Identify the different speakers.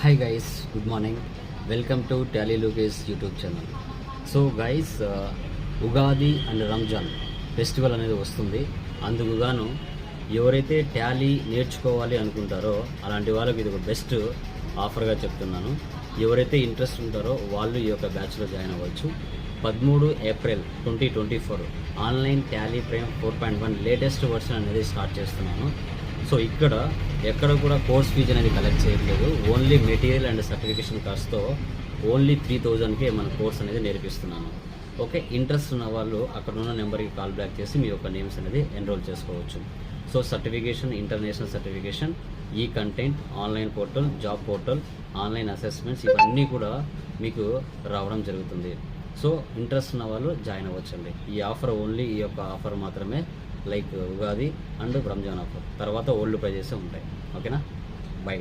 Speaker 1: Hi guys, good morning. Welcome to Tally లూకేస్ YouTube channel. So guys, Ugadi and Ramzan festival అనేది వస్తుంది. అందుకు గాను ఎవరైతే టాలీ నేర్చుకోవాలి అనుకుంటారో అలాంటి వాళ్ళకి ఇది ఒక బెస్ట్ ఆఫర్గా చెప్తున్నాను. ఎవరైతే ఇంట్రెస్ట్ ఉంటారో వాళ్ళు ఈ యొక్క బ్యాచ్లో జాయిన్ అవ్వచ్చు. 13 April 2024 online Tally Prime 4.1 latest version అనేది స్టార్ట్ చేస్తున్నాను. సో ఎక్కడ కూడా కోర్స్ ఫీజు అనేది కలెక్ట్ చేయట్లేదు. ఓన్లీ మెటీరియల్ అండ్ సర్టిఫికేషన్ కాస్ట్తో ఓన్లీ 3000కే మన కోర్స్ అనేది నేర్పిస్తున్నాను. ఓకే, ఇంట్రెస్ట్ ఉన్న వాళ్ళు అక్కడ ఉన్న నెంబర్కి కాల్ బ్యాక్ చేసి మీ యొక్క నేమ్స్ అనేది ఎన్రోల్ చేసుకోవచ్చు. సో సర్టిఫికేషన్, ఇంటర్నేషనల్ సర్టిఫికేషన్, ఈ content, online portal, job portal, online assessments ఇవన్నీ కూడా మీకు రావడం జరుగుతుంది. సో ఇంట్రెస్ట్ ఉన్న వాళ్ళు జాయిన్ అవ్వచ్చండి. ఈ ఆఫర్ ఓన్లీ ఈ యొక్క ఆఫర్ మాత్రమే, like Ugadi and Ramzan offer. తర్వాత ఓల్డ్ ప్రైజెస్ ఉంటాయి. ఓకేనా, బై గైస్.